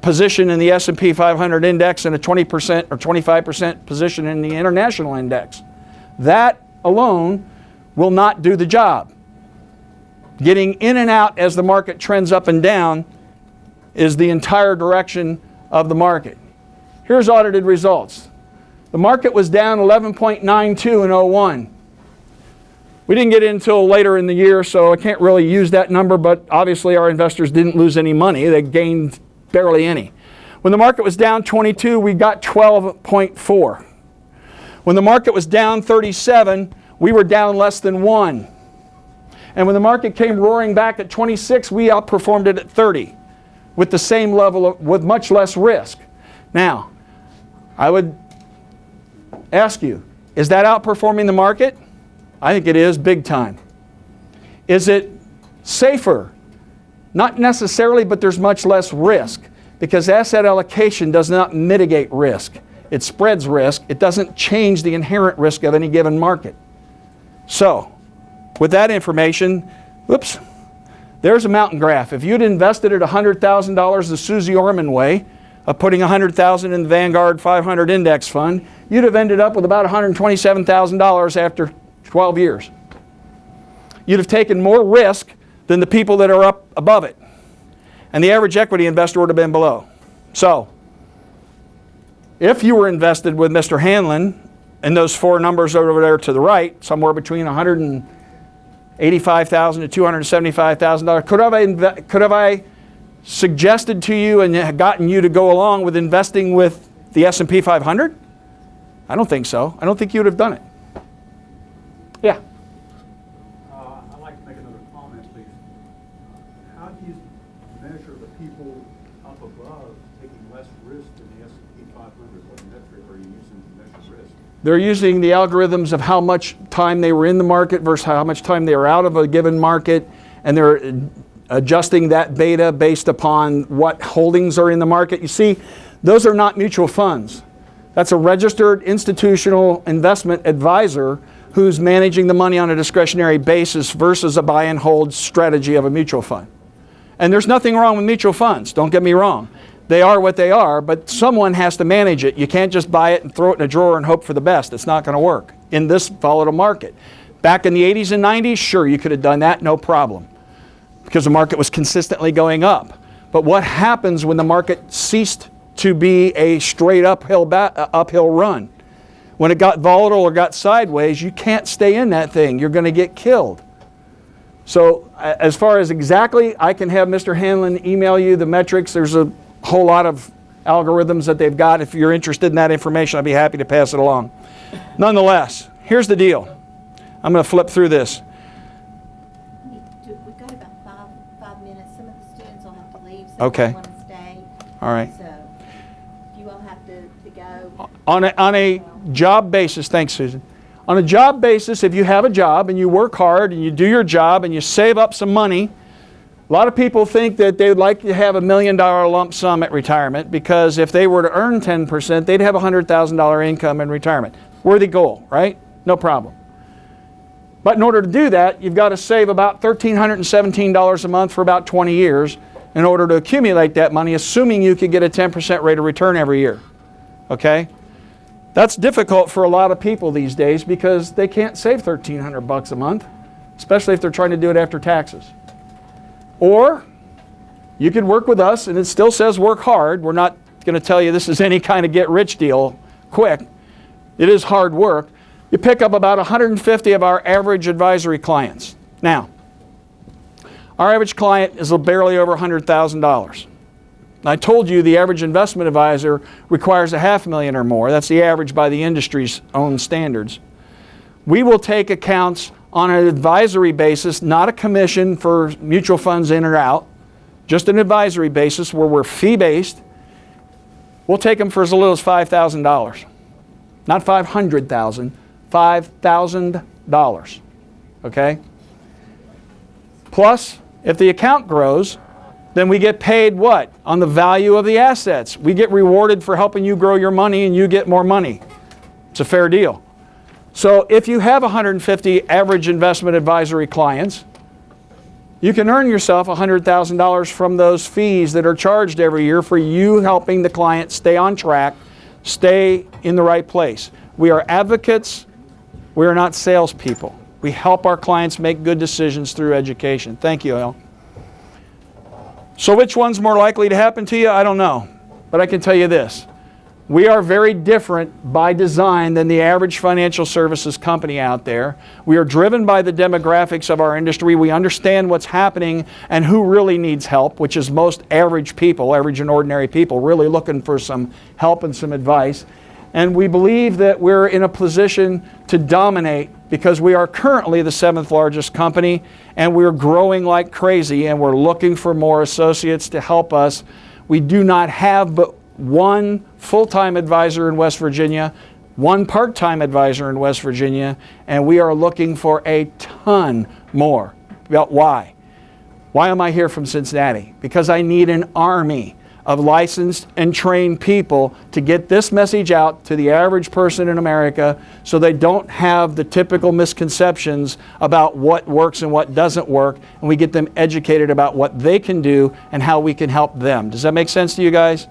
position in the S&P 500 index and a 20% or 25% position in the international index. That alone will not do the job. Getting in and out as the market trends up and down is the entire direction of the market. Here's audited results. The market was down 11.92 in 01. We didn't get in until later in the year, so I can't really use that number, but obviously our investors didn't lose any money. They gained barely any. When the market was down 22, we got 12.4. When the market was down 37, we were down less than 1. And when the market came roaring back at 26, we outperformed it at 30. With the same level with much less risk. Now, I would ask you, is that outperforming the market? I think it is big time. Is it safer? Not necessarily, but there's much less risk because asset allocation does not mitigate risk. It spreads risk. It doesn't change the inherent risk of any given market. So, with that information, whoops. There's a mountain graph. If you'd invested at $100,000 the Susie Orman way, of putting 100,000 in the Vanguard 500 index fund, you'd have ended up with about $127,000 after 12 years. You'd have taken more risk than the people that are up above it. And the average equity investor would have been below. So, if you were invested with Mr. Hanlon and those four numbers over there to the right, somewhere between $185,000 to $275,000, could have I suggested to you and gotten you to go along with investing with the S&P 500? I don't think so. I don't think you would have done it. Yeah. I'd like to make another comment, please. How do you measure the people up above taking less risk than the S&P 500? What metric are you using to measure risk? They're using the algorithms of how much time they were in the market versus how much time they were out of a given market, and they're adjusting that beta based upon what holdings are in the market. You see, those are not mutual funds. That's a registered institutional investment advisor who's managing the money on a discretionary basis versus a buy and hold strategy of a mutual fund. And there's nothing wrong with mutual funds, don't get me wrong. They are what they are, but someone has to manage it. You can't just buy it and throw it in a drawer and hope for the best. It's not going to work in this volatile market. Back in the 80s and 90s, sure, you could have done that, no problem, because the market was consistently going up. But what happens when the market ceased to be a straight uphill run? When it got volatile or got sideways, you can't stay in that thing. You're going to get killed. So as far as exactly, I can have Mr. Hanlon email you the metrics. There's a whole lot of algorithms that they've got. If you're interested in that information, I'd be happy to pass it along. Nonetheless, here's the deal. I'm going to flip through this. We've got about five minutes. Some of the students will have to leave, so Okay. they want to stay. All right. So you all have to go. On a job basis, thanks, Susan. On a job basis, if you have a job and you work hard and you do your job and you save up some money, a lot of people think that they would like to have $1 million lump sum at retirement, because if they were to earn 10%, they'd have $100,000 income in retirement. Worthy goal, right? No problem. But in order to do that, you've got to save about $1,317 a month for about 20 years in order to accumulate that money, assuming you could get a 10% rate of return every year. Okay? That's difficult for a lot of people these days because they can't save $1,300 a month, especially if they're trying to do it after taxes. Or you could work with us, and it still says work hard. We're not going to tell you this is any kind of get-rich deal quick. It is hard work. You pick up about 150 of our average advisory clients. Now, our average client is barely over $100,000. I told you the average investment advisor requires $500,000 or more. That's the average by the industry's own standards. We will take accounts on an advisory basis, not a commission for mutual funds in or out, just an advisory basis where we're fee-based. We'll take them for as little as $5,000. Not $500,000, $5,000. Okay? Plus, if the account grows, then we get paid what? On the value of the assets. We get rewarded for helping you grow your money, and you get more money. It's a fair deal. So if you have 150 average investment advisory clients, you can earn yourself $100,000 from those fees that are charged every year for you helping the client stay on track, stay in the right place. We are advocates. We are not salespeople. We help our clients make good decisions through education. Thank you, El. So which one's more likely to happen to you? I don't know. But I can tell you this. We are very different by design than the average financial services company out there. We are driven by the demographics of our industry. We understand what's happening and who really needs help, which is most average people, average and ordinary people, really looking for some help and some advice. And we believe that we're in a position to dominate because we are currently the 7th largest company, and we're growing like crazy, and we're looking for more associates to help us. We do not have but one full-time advisor in West Virginia, one part-time advisor in West Virginia, and we are looking for a ton more. Why? Why am I here from Cincinnati? Because I need an army of licensed and trained people to get this message out to the average person in America so they don't have the typical misconceptions about what works and what doesn't work, and we get them educated about what they can do and how we can help them. Does that make sense to you guys?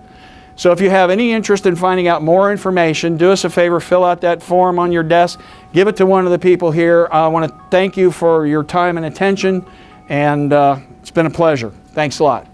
So if you have any interest in finding out more information, do us a favor, fill out that form on your desk, give it to one of the people here. I want to thank you for your time and attention, and it's been a pleasure. Thanks a lot.